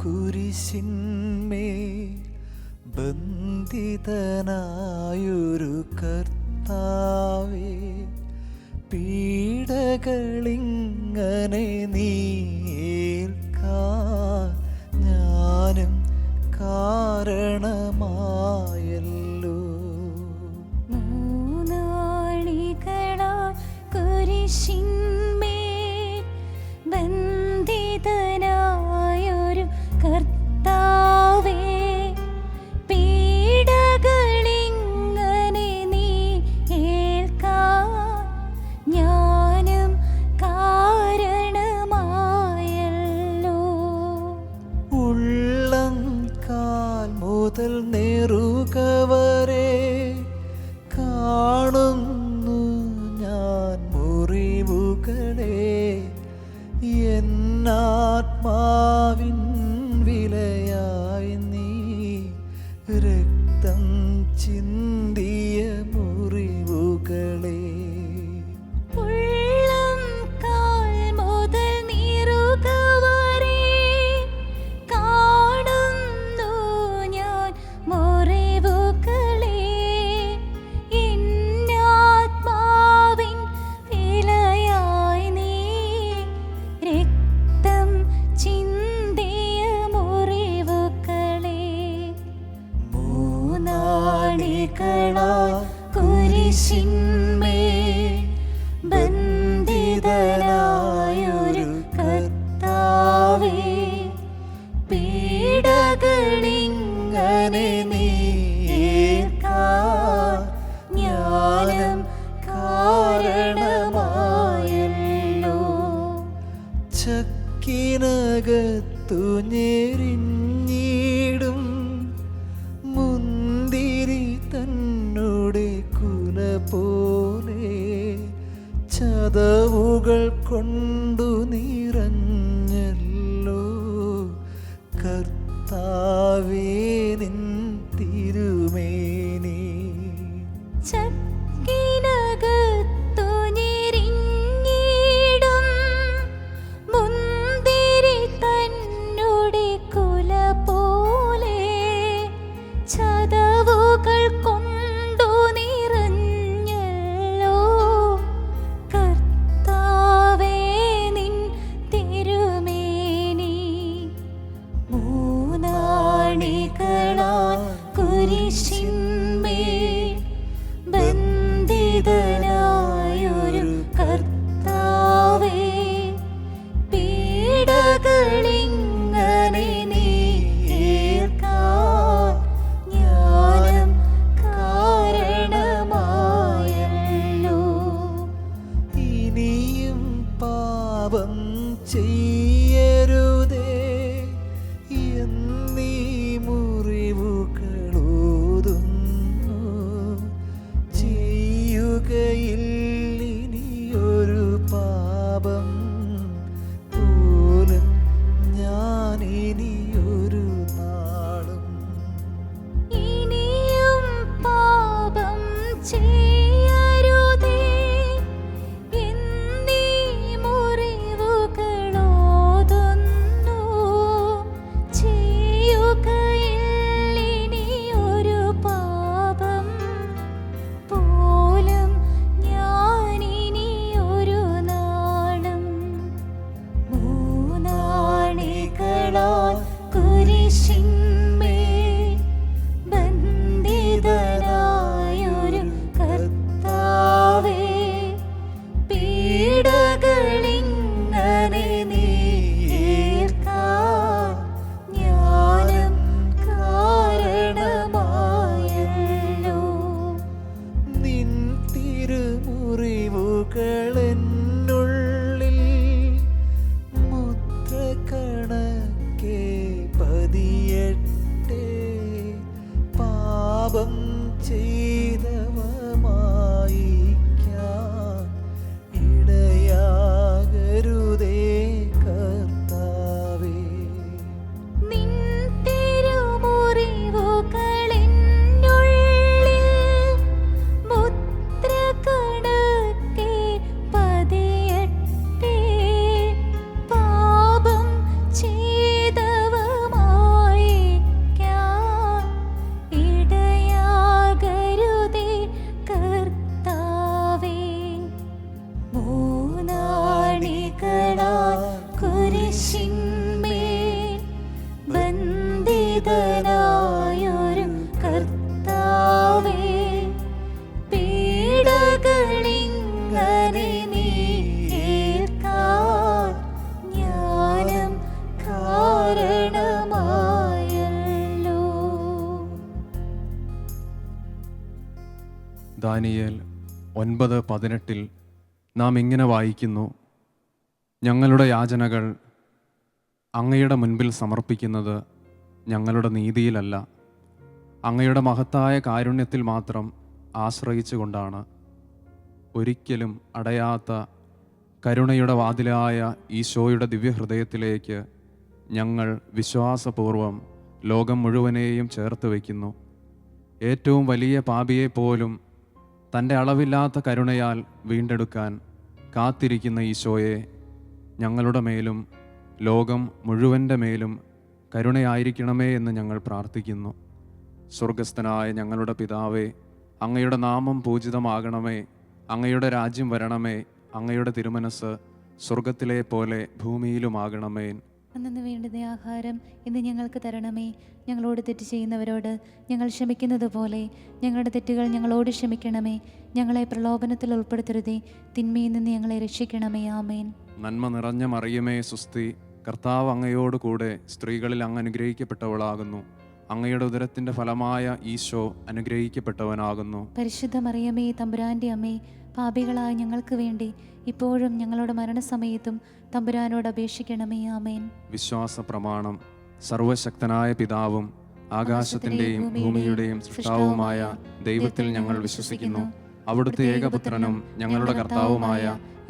കുരിശിന്മേൽ ബന്ധിതനായൊരു കർത്താവേ, പീഡകളിങ്ങനെ നീയേൽക്കാൻ ഞാനും കാരണമായല്ലോ. മൂന്നാളികളാൽ കുരിശിന്മേൽ ബന്ധിതനായൊരു കർത്താവേ, പീഡകളിങ്ങനെ നീ ഏൽക്കാൻ ഞാനും കാരണമായല്ലോ. ഉള്ളം കാൽ മുതൽ നെറുകവരെ കാണുന്നു ഞാൻ മുറിവുകളെ, എന്നാത്മാവിൻ വിലയായി നീ രക്തം ചിന്തിയ മുറിവുകളെ. ഉള്ളം കാൽ മുതൽ നെറുകവരെ കാണുന്നു ഞാൻ മുറിവുകളെ, എന്നാത്മാവിൻ വിലയായി നീ രക്തം ചിന്തിയ മുറിവുകളെ. മൂന്നാളികളാൽ കുരിശിന്മേൽ ബന്ധിതനായൊരു കർത്താവേ, പീഡകളിങ്ങനെ നീ ഏൽക്കാൻ ഞാനും കാരണമായല്ലോ. ചക്കിനകത്തു ഞെരിഞ്ഞിടും മുന്തിരി തന്നുടെ കുല പോലെ, ചതവുകൾ കൊണ്ടു നിറഞ്ഞല്ലോ കർത്താവേ നിൻ തിരുമേനി. ചക്കിനകത്തു ഞെരിഞ്ഞിടും മുന്തിരി തന്നുടെ കുല പോലെ, ചതവുകൾ കൊണ്ടു നിറഞ്ഞല്ലോ കർത്താവേ നിൻ തിരുമേനി. മൂന്നാളികളാൽ കുരിശിന്മേൽ ബന്ധിതനായൊരു കർത്താവേ, പീഡകളിങ്ങനെ നീ ഏൽക്കാൻ ഞാനും കാരണമായല്ലോ. ഇനിയും പാപം ചെയ്യരുതേ എന്നീ മുറിവുകളോതുന്നു, ചെയ്യുകയില്ലിനിയൊരു പാപം പോലും ഞാനിനിയൊരു നാളും. ഇനിയും പാപം ചെയ്യരുതേ എന്നീ മുറിവുകളോതുന്നു, ചെയ്യുകയില്ലിനിയൊരു പാപം പോലും ഞാനിനിയൊരു നാളും. മൂന്നാളികളാൽ കുരിശിന്മേൽ ബന്ധിതനായൊരു കർത്താവേ, പീഡകളിങ്ങനെ നീ ഏൽക്കാൻ ഞാനും കാരണമായല്ലോ. നിൻ തിരുമുറിവുകളെന്നുള്ളിൽ മുദ്ര കണക്കെ പതിയട്ടെ, പാപം ചെയ്തവ മായിക്കാൻ ഇടയാകരുതേ കർത്താവേ. നിൻ തിരുമുറിവുകളെന്നുള്ളിൽ മുദ്ര കണക്കെ പതിയട്ടെ, പാപം ചെയ്ത ദാനിയേൽ 9:18 നാം ഇങ്ങനെ വായിക്കുന്നു: ഞങ്ങളുടെ യാചനകൾ അങ്ങയുടെ മുൻപിൽ സമർപ്പിക്കുന്നത് ഞങ്ങളുടെ നീതിയിലല്ല, അങ്ങയുടെ മഹത്തായ കാരുണ്യത്തിൽ മാത്രം ആശ്രയിച്ചുകൊണ്ടാണ്. ഒരിക്കലും അടയാത്ത കരുണയുടെ വാതിലായ ഈശോയുടെ ദിവ്യഹൃദയത്തിലേക്ക് ഞങ്ങൾ വിശ്വാസപൂർവം ലോകം മുഴുവനെയും ചേർത്ത് വയ്ക്കുന്നു. ഏറ്റവും വലിയ പാപിയെപ്പോലും തൻ്റെ അളവില്ലാത്ത കരുണയാൽ വീണ്ടെടുക്കാൻ കാത്തിരിക്കുന്ന ഈശോയെ, ഞങ്ങളുടെ മേലും ലോകം മുഴുവൻ്റെ മേലും കരുണയായിരിക്കണമേ എന്ന് ഞങ്ങൾ പ്രാർത്ഥിക്കുന്നു. സ്വർഗസ്ഥനായ ഞങ്ങളുടെ പിതാവേ, അങ്ങയുടെ നാമം പൂജിതമാകണമേ, അങ്ങയുടെ രാജ്യം വരണമേ, അങ്ങയുടെ തിരുമനസ് സ്വർഗത്തിലെ പോലെ ഭൂമിയിലുമാകണമേ. അന്നു വേണ്ടുന്ന ആഹാരം ഇന്ന് ഞങ്ങൾക്ക് തരണമേ. ഞങ്ങളോട് തെറ്റ് ചെയ്യുന്നവരോട് ഞങ്ങൾ ക്ഷമിക്കുന്നത് പോലെ ഞങ്ങളുടെ തെറ്റുകൾ ഞങ്ങളോട് ക്ഷമിക്കണമേ. ഞങ്ങളെ പ്രലോഭനത്തിൽ ഉൾപ്പെടുത്തരുതേ, തിന്മയിൽ നിന്ന് ഞങ്ങളെ രക്ഷിക്കണമേ. ആമേൻ. നന്മ നിറഞ്ഞ മറിയമേ സുസ്തി, കർത്താവ് അങ്ങയോട് കൂടെ സ്ത്രീകളിൽ അങ്ങ് അനുഗ്രഹിക്കപ്പെട്ടവളാകുന്നു. അങ്ങയുടെ ഉദരത്തിൻ്റെ ഫലമായ ഈശോ അനുഗ്രഹിക്കപ്പെട്ടവനാകുന്നു. പരിശുദ്ധ മറിയമേ, തമ്പുരാൻ്റെ അമ്മേ, പാപികളായ ഞങ്ങൾക്ക് വേണ്ടി ഇപ്പോഴും ഞങ്ങളുടെ മരണസമയത്തും തമ്പുരാനോട് അപേക്ഷിക്കണമേ. ആമേൻ. വിശ്വാസ പ്രമാണം. സർവശക്തനായ പിതാവും ആകാശത്തിൻ്റെയും ഭൂമിയുടെയും സൃഷ്ടാവുമായ ദൈവത്തിൽ ഞങ്ങൾ വിശ്വസിക്കുന്നു. അവിടുത്തെ ഏകപുത്രനും ഞങ്ങളുടെ കർത്താവുമായ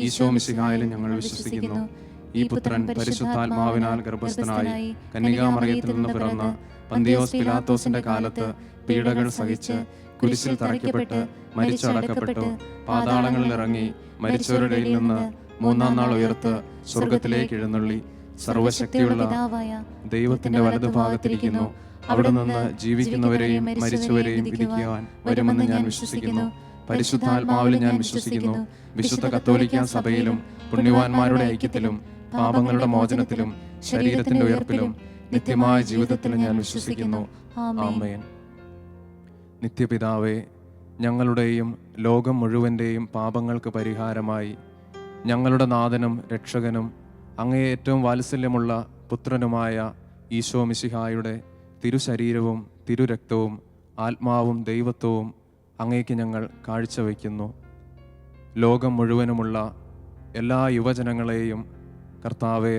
ഈശോ മിശിഹായിലും ഞങ്ങൾ വിശ്വസിക്കുന്നു. ഈ പുത്രൻ പരിശുദ്ധാത്മാവിനാൽ ഗർഭസ്ഥനായി കന്യകാമറിയത്തിൽ നിന്ന് പിറന്ന് പന്തിയോസ് പിലാത്തോസിന്റെ കാലത്ത് പീഡകൾ സഹിച്ച് കുരിശിൽ തറയ്ക്കപ്പെട്ട് മരിച്ചടക്കപ്പെട്ടു, പാതാളങ്ങളിൽ ഇറങ്ങി മരിച്ചവരുടെ ഇടയിൽ നിന്ന് മൂന്നാം നാൾ ഉയർത്ത് സ്വർഗത്തിലേക്ക് എഴുന്നള്ളി സർവശക്തിയുള്ള ദൈവത്തിന്റെ വലതുഭാഗത്തിരിക്കുന്നു. അവിടെ നിന്ന് ജീവിക്കുന്നവരെയും മരിച്ചവരെയും വിധിക്കുവാൻ വരുമെന്ന് ഞാൻ വിശ്വസിക്കുന്നു. പരിശുദ്ധാത്മാവിൽ ഞാൻ വിശ്വസിക്കുന്നു. വിശുദ്ധ കത്തോലിക്ക സഭയിലും പുണ്യവാന്മാരുടെ ഐക്യത്തിലും പാപങ്ങളുടെ മോചനത്തിലും ശരീരത്തിന്റെ ഉയർപ്പിലും നിത്യമായ ജീവിതത്തിലും ഞാൻ വിശ്വസിക്കുന്നു. ആമേൻ. നിത്യപിതാവേ, ഞങ്ങളുടെയും ലോകം മുഴുവൻ്റെയും പാപങ്ങൾക്ക് പരിഹാരമായി ഞങ്ങളുടെ നാഥനും രക്ഷകനും അങ്ങയെ ഏറ്റവും വാത്സല്യമുള്ള പുത്രനുമായ ഈശോ മിശിഹായുടെ തിരുശരീരവും തിരുരക്തവും ആത്മാവും ദൈവത്വവും അങ്ങേക്ക് ഞങ്ങൾ കാഴ്ചവെക്കുന്നു. ലോകം മുഴുവനുമുള്ള എല്ലാ യുവജനങ്ങളെയും കർത്താവെ,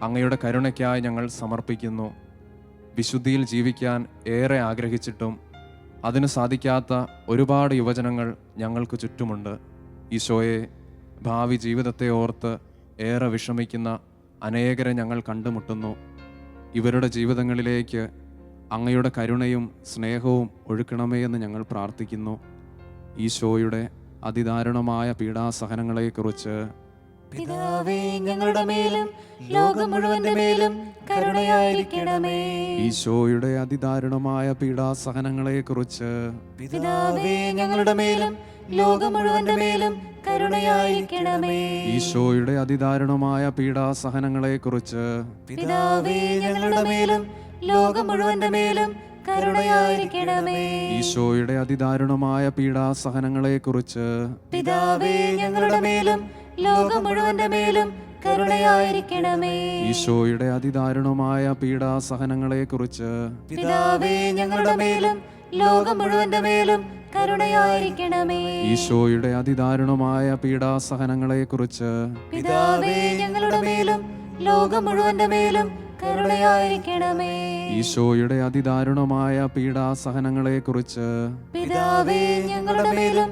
അങ്ങയുടെ കരുണയ്ക്കായി ഞങ്ങൾ സമർപ്പിക്കുന്നു. വിശുദ്ധിയിൽ ജീവിക്കാൻ ഏറെ ആഗ്രഹിച്ചിട്ടും അതിന് സാധിക്കാത്ത ഒരുപാട് യുവജനങ്ങൾ ഞങ്ങൾക്ക് ചുറ്റുമുണ്ട്. ഈശോയെ, ഭാവി ജീവിതത്തെ ഓർത്ത് ഏറെ വിഷമിക്കുന്ന അനേകരെ ഞങ്ങൾ കണ്ടുമുട്ടുന്നു. ഇവരുടെ ജീവിതങ്ങളിലേക്ക് അങ്ങയുടെ കരുണയും സ്നേഹവും ഒഴുക്കണമേ എന്ന് ഞങ്ങൾ പ്രാർത്ഥിക്കുന്നു. ഈശോയുടെ അതിദാരുണമായ പീഡാസഹനങ്ങളെക്കുറിച്ച് പിതാവേ, ഞങ്ങളുടെ മേലും ലോകം മുഴുവന്റെ മേലും കരുണയായിരിക്കണമേ. ഈശോയുടെ അതിദാരുണമായ പീഡാസഹനങ്ങളെക്കുറിച്ച് പിതാവേ, ഞങ്ങളുടെ മേലും ലോകം മുഴുവന്റെ മേലും കരുണയായിരിക്കണമേ. ഈശോയുടെ അതിദാരുണമായ പീഡാസഹനങ്ങളെക്കുറിച്ച് പിതാവേ, ഞങ്ങളുടെ മേലും ലോകം മുഴുവന്റെ മേലും കരുണയായിരിക്കണമേ. ഈശോയുടെ അതിദാരുണമായ പീഡാസഹനങ്ങളെക്കുറിച്ച് പിതാവേ, ഞങ്ങളുടെ മേലും ലോകം മുഴുവന്റെ മേലും കരുണയായിരിക്കണമേ. ഈശോയുടെ അതിദാരുണമായ പീഡാസഹനങ്ങളെക്കുറിച്ച് പിതാവേ, ഞങ്ങളുടെ മേലും ലോകം മുഴുവന്റെ മേലും കരുണയായിരിക്കണമേ. ഈശോയുടെ അതിദാരുണമായ പീഡാസഹനങ്ങളെക്കുറിച്ച് പിതാവേ, ഞങ്ങളുടെ മേലും ലോകം മുഴുവന്റെ മേലും കരുണയായിരിക്കണമേ. ഈശോയുടെ അതിദാരുണമായ പീഡാസഹനങ്ങളെക്കുറിച്ച് പിതാവേ, ഞങ്ങളുടെ മേലും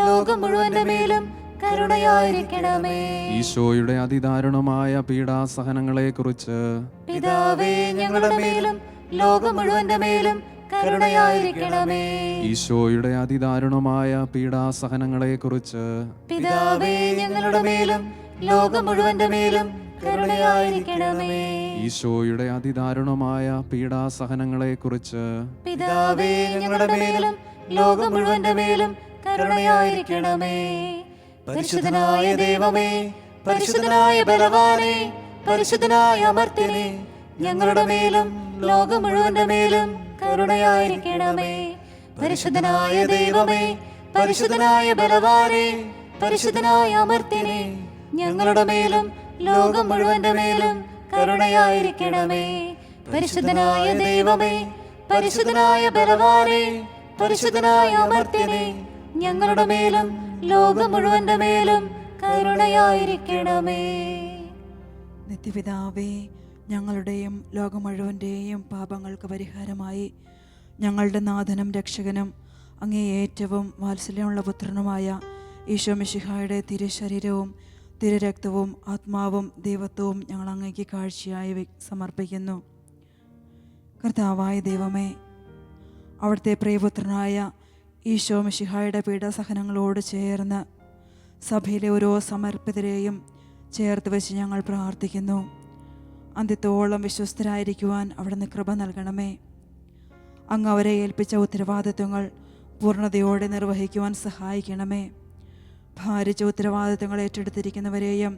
ലോകം മുഴുവന്റെ മേലും കരുണയായിരിക്കണമേ. ഈശോയുടെ അതിദാരുണമായ പീഡാസഹനങ്ങളെക്കുറിച്ച് പിതാവേ, ഞങ്ങളുടെ മേലും ലോകം മുഴുവന്റെ മേലും കരുണയായിരിക്കണമേ. ഈശോയുടെ അതിദാരുണമായ പീഡാസഹനങ്ങളെക്കുറിച്ച് പിതാവേ, ഞങ്ങളുടെ മേലും ലോകം മുഴുവന്റെ മേലും കരുണയായിരിക്കണമേ. ഈശോയുടെ അതിദാരുണമായ പീഡാസഹനങ്ങളെക്കുറിച്ച് പിതാവേ, ഞങ്ങളുടെ മേലും ലോകം മുഴുവന്റെ മേലും കരുണയായിരിക്കണമേ. പരിശുദ്ധനായ ദൈവമേ, പരിശുദ്ധനായ ബലവാനേ, പരിശുദ്ധനായ അമർത്യനേ, ഞങ്ങളുടെ മേലും ലോകം മുഴുവന്റെ മേലും കരുണയായിരിക്കണമേ. പരിശുദ്ധനായ ദൈവമേ, പരിശുദ്ധനായ ബലവാനേ, പരിശുദ്ധനായ അമർത്യനേ, ഞങ്ങളുടെ മേലും ലോകം മുഴുവന്റെ മേലും കരുണയായിരിക്കണമേ. പരിശുദ്ധനായ ദൈവമേ, പരിശുദ്ധനായ ബലവാനേ, പരിശുദ്ധനായ അമർത്യനേ, ഞങ്ങളുടെ മേലും ലോകം മുഴുവന്റെ മേലും കരുണയായിരിക്കണമേ. നിത്യപിതാവേ, ഞങ്ങളുടെയും ലോകം മുഴുവൻ്റെയും പാപങ്ങൾക്ക് പരിഹാരമായി ഞങ്ങളുടെ നാഥനും രക്ഷകനും അങ്ങേ ഏറ്റവും വാത്സല്യമുള്ള പുത്രനുമായ ഈശോ മിശിഹായുടെ തിരുശരീരവും തിരുരക്തവും ആത്മാവും ദൈവത്വവും ഞങ്ങൾ അങ്ങേക്ക് കാഴ്ചയായി സമർപ്പിക്കുന്നു. കർത്താവായ ദൈവമേ, അവിടുത്തെ പ്രിയപുത്രനായ ഈശോ മിശിഹായുടെ പീഡാസഹനങ്ങളോട് ചേർന്ന് സഭയിലെ ഓരോ സമർപ്പിതരെയും ചേർത്ത് വെച്ച് ഞങ്ങൾ പ്രാർത്ഥിക്കുന്നു. അന്ത്യത്തോളം വിശ്വസ്തരായിരിക്കുവാൻ അവിടുന്ന് കൃപ നൽകണമേ. അങ്ങ് അവരെ ഏൽപ്പിച്ച ഉത്തരവാദിത്വങ്ങൾ പൂർണ്ണതയോടെ നിർവഹിക്കുവാൻ സഹായിക്കണമേ. ഭാരിച്ച ഉത്തരവാദിത്വങ്ങൾ ഏറ്റെടുത്തിരിക്കുന്നവരെയും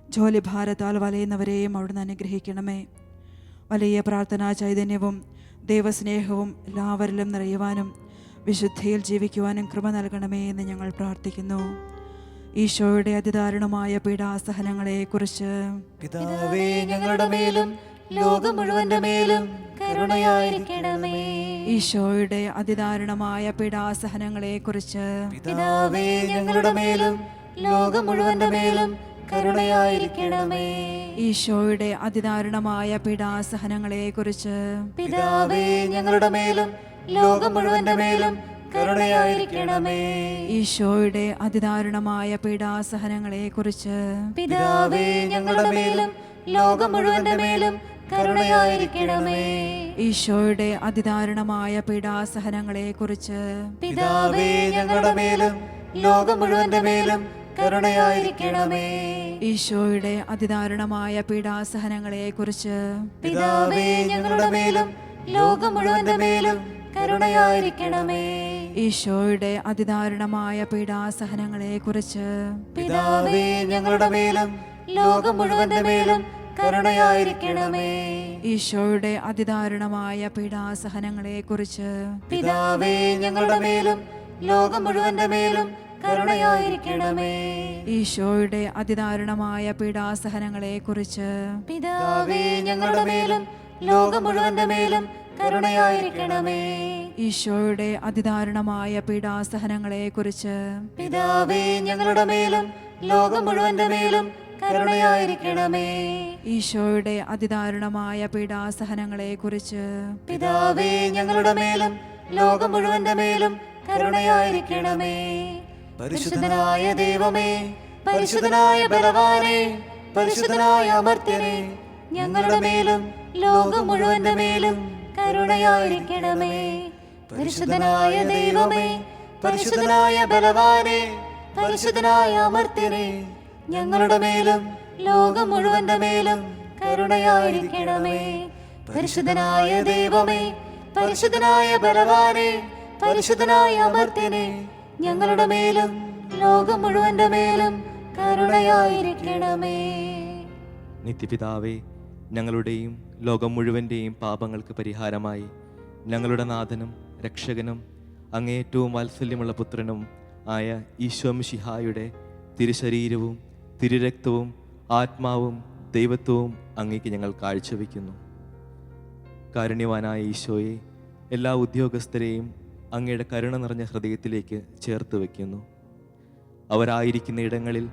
ജോലിഭാരത്താൽ വലയുന്നവരെയും അവിടുന്ന് അനുഗ്രഹിക്കണമേ. വലിയ പ്രാർത്ഥനാ ചൈതന്യവും ദൈവസ്നേഹവും എല്ലാവരിലും നിറയുവാനും വിശുദ്ധിയിൽ ജീവിക്കുവാനും കൃപ നൽകണമേ എന്ന് ഞങ്ങൾ പ്രാർത്ഥിക്കുന്നു. ഈശോയുടെ അതിദാരുണമായ പീഡാസഹനങ്ങളെക്കുറിച്ച് പിതാവേ, ഞങ്ങളുടെ മേലും ലോകം മുഴുവന്റെ മേലും കരുണയായിരിക്കണമേ. ഈശോയുടെ അതിദാരുണമായ പീഡാസഹനങ്ങളെക്കുറിച്ച് പിതാവേ, ഞങ്ങളുടെ മേലും ലോകം മുഴുവന്റെ മേലും കരുണയായിരിക്കണമേ. ഈശോയുടെ അതിദാരുണമായ പീഡാസഹനങ്ങളെക്കുറിച്ച് പിതാവേ, ഞങ്ങളുടെ മേലും ലോകം മുഴുവന്റെ മേലും കരുണയായിരിക്കണമേ. ഈശോയുടെ അതിദാരുണമായ പീഡാസഹനങ്ങളെക്കുറിച്ച് പിതാവേ, ഞങ്ങളുടെ മേലും ലോകം മുഴുവന്റെ മേലും കരുണയായിരിക്കണമേ. ഈശോയുടെ അതിദാരുണമായ പീഡാസഹനങ്ങളെക്കുറിച്ച് പിതാവേ, ഞങ്ങളുടെ മേലും ലോകം മുഴുവന്റെ മേലും കരുണയായിരിക്കണമേ. ഈശോയുടെ അതിദാരുണമായ പീഡാസഹനങ്ങളെക്കുറിച്ച് പിതാവേ, ഞങ്ങളുടെ മേലും ലോകം മുഴുവന്റെ മേലും കരുണയായിരിക്കണമേ. ഈശോയുടെ അതിദാരുണമായ പീഡാസഹനങ്ങളെക്കുറിച്ച് പിതാവേ, ഞങ്ങളുടെ മേലും ലോകം മുഴുവന്റെ മേലും കരുണയായിരിക്കണമേ. ഈശോയുടെ അതിദാരുണമായ പീഡാസഹനങ്ങളെക്കുറിച്ച് പിതാവേ, ഞങ്ങളുടെ മേലും ലോകം മുഴുവന്റെ മേലും കരുണയായിരിക്കണമേ. ഈശോയുടെ അതിദാരുണമായ പീഡാസഹനങ്ങളെക്കുറിച്ച് പിതാവേ, ഞങ്ങളുടെ മേലും ലോകം മുഴുവന്റെ മേലും കരുണയായിരിക്കണമേ. ഈശോയുടെ അതിദാരുണമായ പീഡാസഹനങ്ങളെക്കുറിച്ച് പിതാവേ, ഞങ്ങളുടെ മേലും ലോകം മുഴുവന്റെ മേലും കരുണയായിരിക്കണമേ. ഈശോയുടെ അതിദാരുണമായ പീഡാസഹനങ്ങളെക്കുറിച്ച് പിതാവേ, ഞങ്ങളുടെ മേലും ലോകം മുഴുവന്റെ മേലും കരുണയായിരിക്കണമേ. പരിശുദ്ധനായ ദൈവമേ, പരിശുദ്ധനായ ബലവാനേ, പരിശുദ്ധനായ അമർത്യനേ, ഞങ്ങളുടെ മേലും ലോകം മുഴുവന്റെ മേലും കരുണയായിരിക്കണമേ. പരിശുദ്ധനായ ദൈവമേ, പരിശുദ്ധനായ ബലവാനേ, പരിശുദ്ധനായ അമർത്യനേ, ഞങ്ങളുടെ മേലും ലോകം മുഴുവന്റെ മേലും കരുണയായിരിക്കണമേ. പരിശുദ്ധനായ ദൈവമേ, പരിശുദ്ധനായ ബലവാനേ, പരിശുദ്ധനായ അമർത്യനേ, ഞങ്ങളുടെ മേലും ലോകം മുഴുവന്റെ മേലും കരുണയായിരിക്കണമേ. നിത്യപിതാവേ, ഞങ്ങളുടെയും ലോകം മുഴുവൻ്റെയും പാപങ്ങൾക്ക് പരിഹാരമായി ഞങ്ങളുടെ നാഥനും രക്ഷകനും അങ്ങേറ്റവും വാത്സല്യമുള്ള പുത്രനും ആയ ഈശോ മിശിഹായുടെ തിരുശരീരവും തിരുരക്തവും ആത്മാവും ദൈവത്വവും അങ്ങേക്ക് ഞങ്ങൾ കാഴ്ചവെക്കുന്നു. കാരുണ്യവാനായ ഈശോയെ, എല്ലാ ഉദ്യോഗസ്ഥരെയും അങ്ങയുടെ കരുണ നിറഞ്ഞ ഹൃദയത്തിലേക്ക് ചേർത്ത് വയ്ക്കുന്നു. അവരായിരിക്കുന്ന ഇടങ്ങളിൽ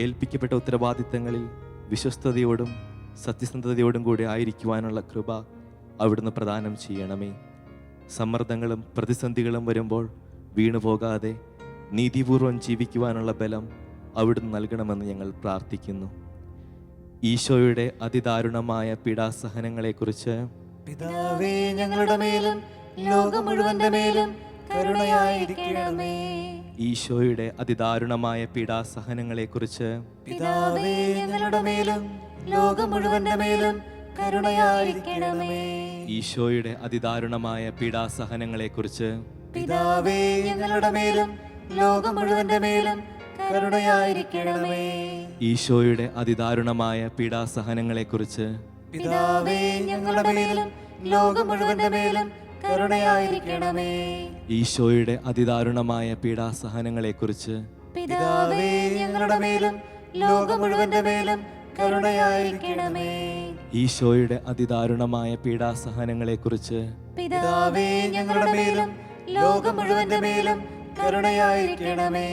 ഏൽപ്പിക്കപ്പെട്ട ഉത്തരവാദിത്തങ്ങളിൽ വിശ്വസ്തയോടും സത്യസന്ധതയോടും കൂടി ആയിരിക്കുവാനുള്ള കൃപ അവിടുന്ന് പ്രദാനം ചെയ്യണമേ. സമ്മർദ്ദങ്ങളും പ്രതിസന്ധികളും വരുമ്പോൾ വീണുപോകാതെ നീതിപൂർവം ജീവിക്കുവാനുള്ള ബലം അവിടുന്ന് നൽകണമെന്ന് ഞങ്ങൾ പ്രാർത്ഥിക്കുന്നു. ഈശോയുടെ അതിദാരുണമായ പീഡാസഹനങ്ങളെക്കുറിച്ച് പിതാവേ, ഞങ്ങളുടെ മേലും ലോകം മുഴുവന്റെ മേലും കരുണയായിരിക്കണമേ. ഈശോയുടെ അതിദാരുണമായ പീഡാസഹനങ്ങളെക്കുറിച്ച് പിതാവേ, ഞങ്ങളുടെ മേലും ലോകം മുഴുവന്റെ മേലും കരുണയായിരിക്കണമേ. ഈശോയുടെ അതിദാരുണമായ പീഡാസഹനങ്ങളെക്കുറിച്ച് പിതാവേ, ഞങ്ങളുടെ മേലും ലോകം മുഴുവന്റെ മേലും കരുണയായിരിക്കണമേ. ഈശോയുടെ അതിദാരുണമായ പീഡാസഹനങ്ങളെക്കുറിച്ച് പിതാവേ, ഞങ്ങളുടെ മേലും ലോകം മുഴുവന്റെ മേലും കരുണയായിരിക്കണമേ. ഈശോയുടെ അതിദാരുണമായ പീഡാസഹനങ്ങളെക്കുറിച്ച് പിതാവേ, ഞങ്ങളുടെ മേലും ലോകം മുഴുവന്റെ മേലും കരുണയായിരിക്കണമേ. ഈശോയുടെ അതിദാരുണമായ പീഡാസഹനങ്ങളെക്കുറിച്ച് പിതാവേ, ഞങ്ങളുടെ മേലും ലോകം മുഴുവന്റെ മേലും കരുണയായിരിക്കണമേ.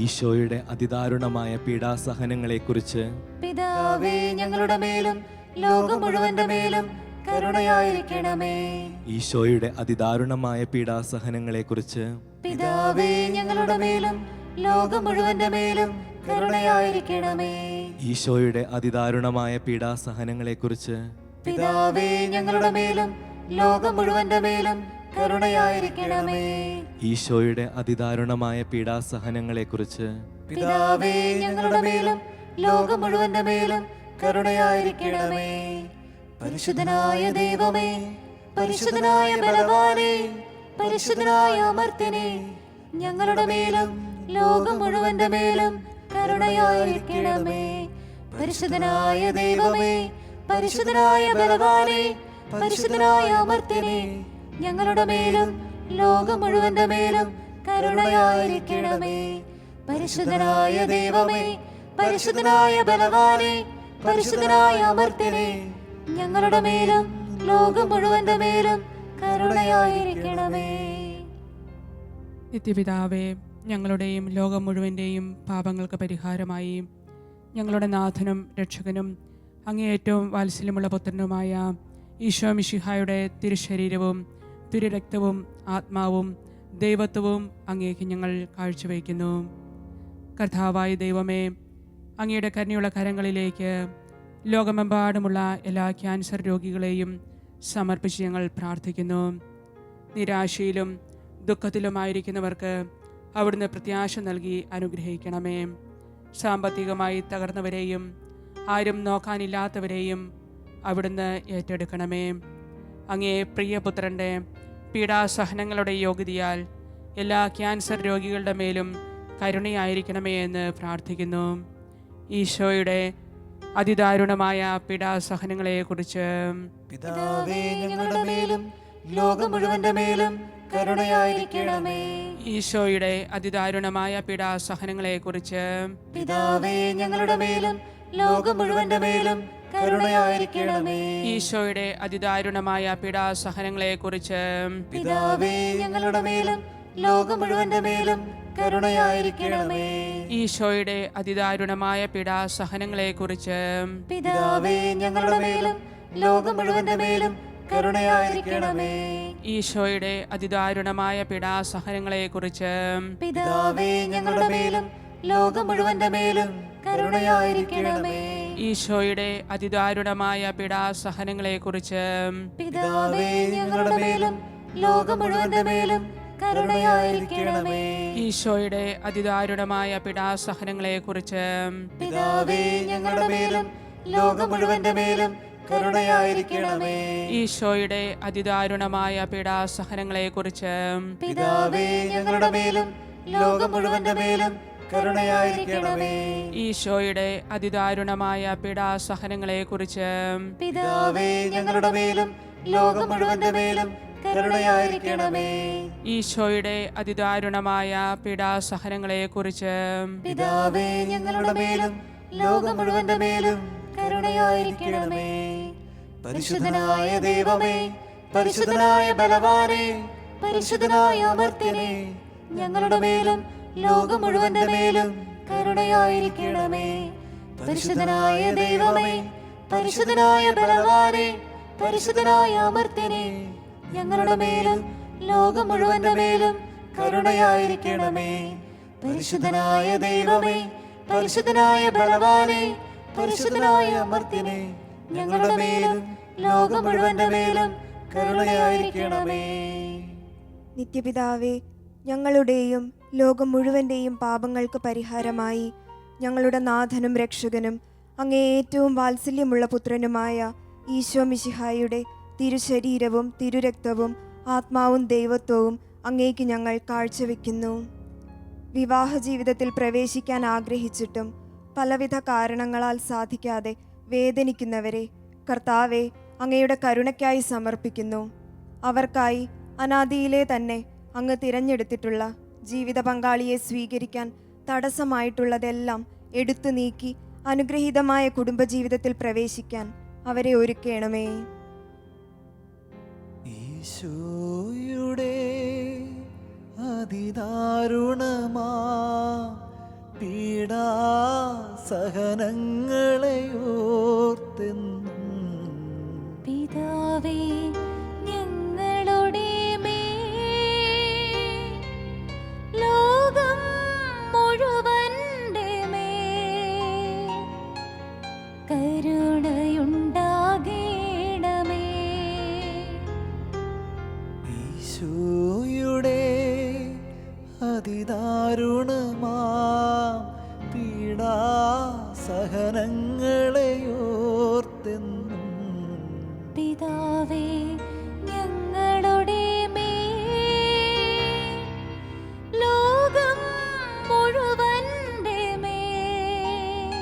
ഈശോയുടെ അതിദാരുണമായ പീഡാസഹനങ്ങളെക്കുറിച്ച് പിതാവേ, ഞങ്ങളുടെ മേലും ലോകം മുഴുവന്റെ മേലും കരുണയായിരിക്കണമേ. ഈശോയുടെ അതിദാരുണമായ പീഡാസഹനങ്ങളെക്കുറിച്ച് പിതാവേ, ഞങ്ങളുടെ മേലും ലോകം മുഴുവന്റെ മേലും കരുണയായിരിക്കണമേ. ഈശോയുടെ അതിദാരുണമായ പീഡാസഹനങ്ങളെക്കുറിച്ച് പിതാവേ, ഞങ്ങളുടെ മേലും ലോകം മുഴുവന്റെ മേലും കരുണയായിരിക്കണമേ. ഈശോയുടെ അതിദാരുണമായ പീഡാസഹനങ്ങളെക്കുറിച്ച് പിതാവേ, ഞങ്ങളുടെ മേലും ലോകം മുഴുവന്റെ മേലും കരുണയായിരിക്കണമേ. പരിശുദ്ധനായ ദൈവമേ, പരിശുദ്ധനായ ബലവാനേ, പരിശുദ്ധനായ അമർത്യനേ, ഞങ്ങളുടെ മേലും ലോകം മുഴുവന്റെ മേലും കരുണയായിരിക്കണമേ. പരിശുദ്ധനായ ദൈവമേ, പരിശുദ്ധനായ ബലവാനേ, പരിശുദ്ധനായ അമർത്യനേ, ഞങ്ങളുടെ മേലും ലോകം മുഴുവന്റെ മേലും കരുണയായിരിക്കണമേ. പരിശുദ്ധനായ ദൈവമേ, പരിശുദ്ധനായ ബലവാനേ, പരിശുദ്ധനായ അമർത്യനേ, ഞങ്ങളുടെ മേലും ലോകം മുഴുവന്റെ മേലും കരുണയായിരിക്കണമേ. നിത്യപിതാവേ, ഞങ്ങളുടെയും ലോകം മുഴുവൻ്റെയും പാപങ്ങൾക്ക് പരിഹാരമായി ഞങ്ങളുടെ നാഥനും രക്ഷകനും അങ്ങേ ഏറ്റവും വാത്സല്യമുള്ള പുത്രനുമായ ഈശോ മിശിഹായുടെ തിരുശരീരവും തിരുരക്തവും ആത്മാവും ദൈവത്വവും അങ്ങേക്ക് ഞങ്ങൾ കാഴ്ചവയ്ക്കുന്നു. കർത്താവായ ദൈവമേ, അങ്ങയുടെ കരുണയുള്ള കരങ്ങളിലേക്ക് ലോകമെമ്പാടുമുള്ള എല്ലാ ക്യാൻസർ രോഗികളെയും സമർപ്പിച്ച് ഞങ്ങൾ പ്രാർത്ഥിക്കുന്നു. നിരാശയിലും ദുഃഖത്തിലുമായിരിക്കുന്നവർക്ക് അവിടുന്ന് പ്രത്യാശ നൽകി അനുഗ്രഹിക്കണമേ. സാമ്പത്തികമായി തകർന്നവരെയും ആരും നോക്കാനില്ലാത്തവരെയും അവിടുന്ന് ഏറ്റെടുക്കണമേ. അങ്ങേ പ്രിയപുത്രൻ്റെ പീഡാസഹനങ്ങളുടെ യോഗ്യതയാൽ എല്ലാ ക്യാൻസർ രോഗികളുടെ മേലും കരുണയായിരിക്കണമേ എന്ന് പ്രാർത്ഥിക്കുന്നു. ഈശോയുടെ അതിദാരുണമായ പീഡാസഹനങ്ങളെക്കുറിച്ച് പിതാവേ, ഞങ്ങളുടെ മേലും ലോകം മുഴുവന്റെ മേലും കരുണയായിരിക്കണമേ. ഈശോയുടെ അതിദാരുണമായ പീഡാസഹനങ്ങളെക്കുറിച്ച് പിതാവേ, ഞങ്ങളുടെ മേലും ലോകം മുഴുവന്റെ മേലും കരുണയായിരിക്കണമേ. ഈശോയുടെ അതിദാരുണമായ പീഡാസഹനങ്ങളെക്കുറിച്ച് പിതാവേ, ഞങ്ങളുടെ മേലും ലോകം മുഴുവന്റെ മേലും കരുണയായിരിക്കണമേ. ഈശോയുടെ അതിദാരുണമായ പീഡാസഹനങ്ങളെക്കുറിച്ച് പിതാവേ, ഞങ്ങളുടെ മേലും ലോകം മുഴുവന്റെ മേലും കരുണയായിരിക്കണമേ. ഈശോയുടെ അതിദാരുണമായ പീഡാസഹനങ്ങളെക്കുറിച്ച് പിതാവേ, ഞങ്ങളുടെ മേലും ലോകം മുഴുവന്റെ മേലും കരുണയായിരിക്കണമേ. ഈശോയുടെ അതിദാരുണമായ പീഡാസഹനങ്ങളെക്കുറിച്ച് പിതാവേ, ഞങ്ങളുടെ മേലും ലോകം മുഴുവന്റെ മേലും കരുണയായിരിക്കണമേ. ഈശോയുടെ അതിദാരുണമായ പീഡാസഹനങ്ങളെക്കുറിച്ച് പിതാവേ, ഞങ്ങളുടെ മേലും ലോകം മുഴുവന്റെ മേലും കരുണയായിരിക്കണമേ. ഈശോയുടെ അതിദാരുണമായ പീഡാസഹനങ്ങളെക്കുറിച്ച് പിതാവേ, ഞങ്ങളുടെ മേലും ലോകം മുഴുവന്റെ മേലും കരുണയായിരിക്കണമേ. ഈശോയുടെ അതിദാരുണമായ പീഡാസഹനങ്ങളെക്കുറിച്ച് പിതാവേ, ഞങ്ങളുടെ മേലും ലോകം മുഴുവന്റെ മേലും കരുണയായിരിക്കണമേ. ഈശോയുടെ അതിദാരുണമായ പീഡാസഹനങ്ങളെക്കുറിച്ച് പിതാവേ, ഞങ്ങളുടെ മേലും ലോകം മുഴുവന്റെ മേലും കരുണയായിരിക്കണമേ. പരിശുദ്ധനായ ദൈവമേ, പരിശുദ്ധനായ ബലവാനേ, പരിശുദ്ധനായ അമർത്യനേ, ഞങ്ങളുടെ മേലും ലോകം മുഴുവന്റെ മേലും കരുണയായിരിക്കണമേ. പരിശുദ്ധനായ ദൈവമേ, പരിശുദ്ധനായ ബലവാനേ, പരിശുദ്ധനായ അമർത്യനേ, ഞങ്ങളുടെ മേലും ലോകം മുഴുവന്റെ മേലും കരുണയായിരിക്കണമേ. പരിശുദ്ധനായ ദൈവമേ, പരിശുദ്ധനായ ബലവാനേ, പരിശുദ്ധനായ അമർത്യനേ, ഞങ്ങളുടെ മേലും ലോകം മുഴുവന്റെ മേലും കരുണയായിരിക്കണമേ. നിത്യപിതാവേ, ഞങ്ങളുടെയും ലോകം മുഴുവൻ്റെയും പാപങ്ങൾക്ക് പരിഹാരമായി ഞങ്ങളുടെ നാഥനും രക്ഷകനും അങ്ങേ ഏറ്റവും വാത്സല്യമുള്ള പുത്രനുമായ ഈശോ മിശിഹായുടെ തിരുശരീരവും തിരുരക്തവും ആത്മാവും ദൈവത്വവും അങ്ങേക്ക് ഞങ്ങൾ കാഴ്ചവെക്കുന്നു. വിവാഹ ജീവിതത്തിൽ പ്രവേശിക്കാൻ ആഗ്രഹിച്ചിട്ടും പലവിധ കാരണങ്ങളാൽ സാധിക്കാതെ വേദനിക്കുന്നവരെ കർത്താവെ അങ്ങയുടെ കരുണയ്ക്കായി സമർപ്പിക്കുന്നു. അവർക്കായി അനാദിയിലെ തന്നെ അങ്ങ് തിരഞ്ഞെടുത്തിട്ടുള്ള ജീവിത പങ്കാളിയെ സ്വീകരിക്കാൻ തടസ്സമായിട്ടുള്ളതെല്ലാം എടുത്തു നീക്കി അനുഗ്രഹീതമായ കുടുംബജീവിതത്തിൽ പ്രവേശിക്കാൻ അവരെ ഒരുക്കണമേ. ഈശോയുടെ അതിദാരുണമായ അതിദാരുണമാ പീഡാസഹനങ്ങളെ ഓർത്തെന്നും പിതാവേ ഞങ്ങളുടെ മേൽ ലോകം മുഴുവന്റെ മേൽ കരുണയുണ്ടാകേണമേ. ഈശോയുടെ അതിദാരുണമാ പീഡാസഹനങ്ങളെ ഓർത്തെന്നും പിതാവേ ഞങ്ങളുടെ മേൽ ലോകം മുഴുവന്റെ മേൽ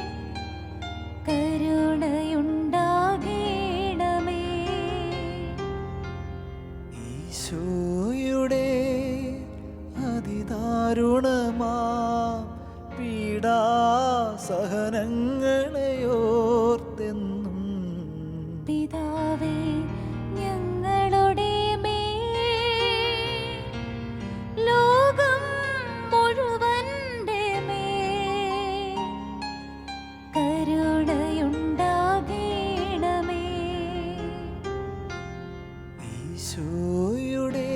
കരുണയുണ്ടാകേണമേ. ഈശോയുടെ അതിദാരുണമാ പീഡാസഹനങ്ങളെ ഓർത്തെന്നും പിതാവേ ഞങ്ങളുടെ മേൽ ലോകം മുഴുവന്റെ മേൽ കരുണയുണ്ടാകേണമേ. ഈശോയുടെ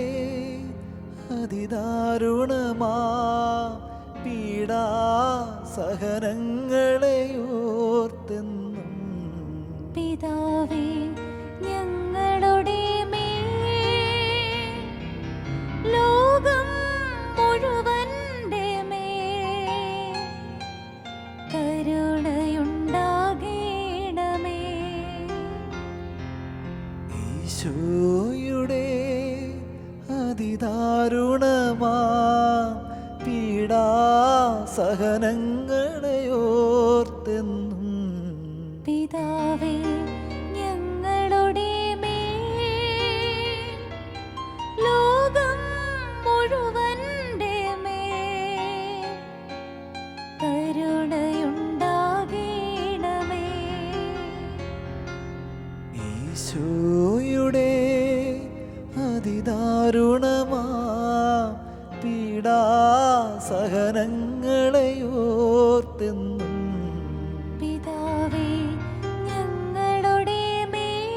അതിദാരുണമാ പീഡാസഹനങ്ങളെ ഓർത്തെന്നും പിതാവേ ഞങ്ങളുടെ മേൽ ലോകം മുഴുവന്റെ മേൽ കരുണയുണ്ടാകേണമേ. ഈശോയുടെ അതിദാരുണമാ പീഡാസഹനങ്ങളെ ഓർത്തെന്നും പിതാവേ ഞങ്ങളുടെ മേൽ ലോകം മുഴുവന്റെ മേൽ കരുണയുണ്ടാകേണമേ. ഈശോയുടെ അതിദാരുണമാ പീഡാസഹനങ്ങളെ ഓർത്തെന്നും പിതാവേ ഞങ്ങളുടെ മേൽ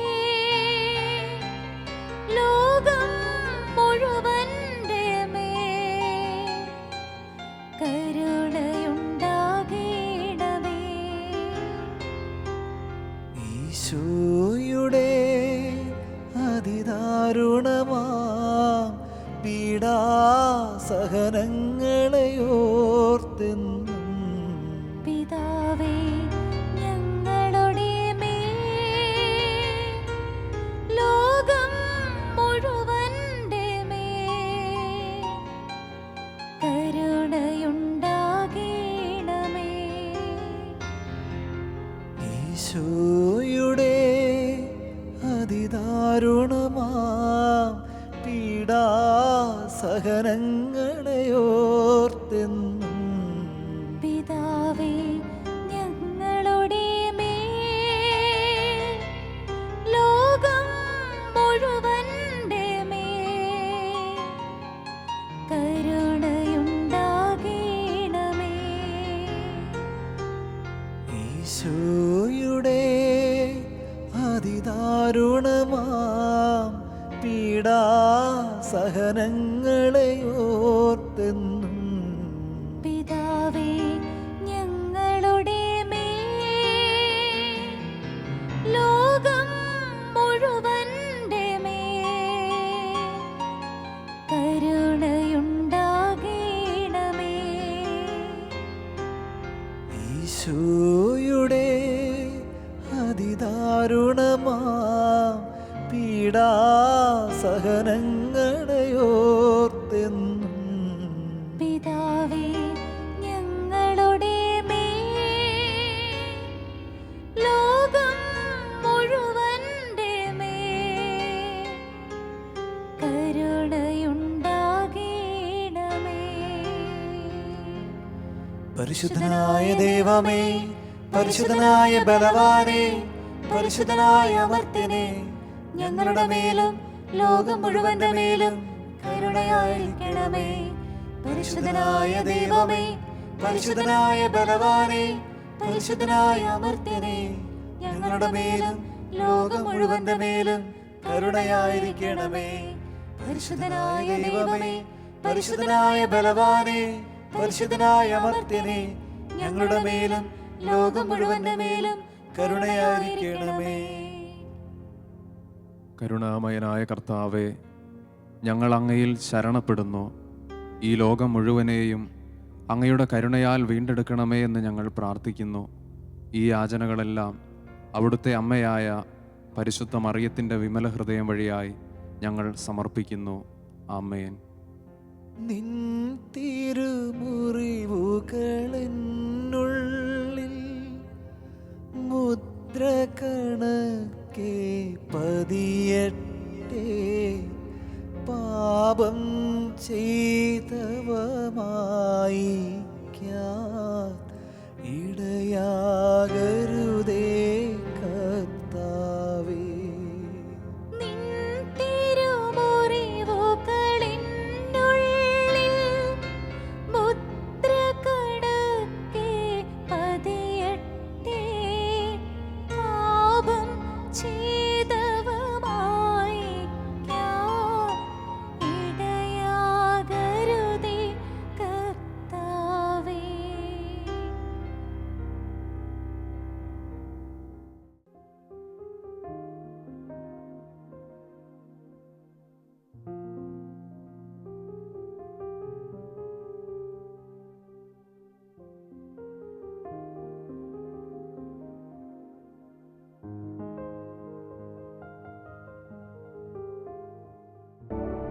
ലോകം മുഴുവന്റെ മേൽ കരുണയുണ്ടാകേണമേ. ഈശോയുടെ അതിദാരുണമാ പീഡാസഹനങ്ങളെ ഓർത്തെന്നും പിതാവേ ഞങ്ങളുടെ മേൽ ലോകം മുഴുവന്റെ മേൽ കരുണയുണ്ടാകേണമേ. ഈശോയുടെ അതിദാരുണമാ പീഡാസഹനങ്ങളെ ഓർത്തെന്നും പിതാവേ ഞങ്ങളുടെ മേൽ ലോകം മുഴുവന്റെ മേൽ കരുണയുണ്ടാകേണമേ. ഈശോയുടെ അതിദാരുണമാ പീഡാസഹനങ്ങളെ ഓർത്തെന്നും പിതാവേ ഞങ്ങളുടെ മേൽ ലോകം മുഴുവന്റെ മേൽ കരുണയുണ്ടാകേണമേ. ഈശോയുടെ അതിദാരുണമാ പീഡാസഹനങ്ങളെ ഓർത്തെന്നും പിതാവേ ഞങ്ങളുടെ മേൽ ലോകം മുഴുവന്റെ മേൽ കരുണയുണ്ടാകേണമേ. പരിശുദ്ധനായ ദൈവമേ, പരിശുദ്ധനായ ബലവാനേ, പരിശുദ്ധനായ അമർത്യനേ, ഞങ്ങളുടെ മേലും ലോകം മുഴുവന്റെ മേലും കരുണയായിരിക്കണമേ. പരിശുദ്ധനായ ദൈവമേ, പരിശുദ്ധനായ ബലവാനേ, പരിശുദ്ധനായ അമർത്യനേ, ഞങ്ങളുടെ മേലും ലോകം മുഴുവന്റെ മേലും കരുണയായിരിക്കണമേ. പരിശുദ്ധനായ ദൈവമേ, പരിശുദ്ധനായ ബലവാനേ, പരിശുദ്ധനായ അമർത്യനേ, ഞങ്ങളുടെ മേലും ലോകം മുഴുവന്റെ മേലും കരുണയായിരിക്കണമേ. കരുണാമയനായ കർത്താവെ, ഞങ്ങൾ അങ്ങയിൽ ശരണപ്പെടുന്നു. ഈ ലോകം മുഴുവനെയും അങ്ങയുടെ കരുണയാൽ വീണ്ടെടുക്കണമേ എന്ന് ഞങ്ങൾ പ്രാർത്ഥിക്കുന്നു. ഈ യാചനകളെല്ലാം അവിടുത്തെ അമ്മയായ പരിശുദ്ധ മറിയത്തിൻ്റെ വിമല ഹൃദയം വഴിയായി ഞങ്ങൾ സമർപ്പിക്കുന്നു. ആമേൻ. നിൻ തിരുമുറിവുകളിനുള്ളിൽ മുദ്ര കണക്കെ പതിയട്ടെ. പാപം ചെയ്തവമായി ഇടയാകരുതേ.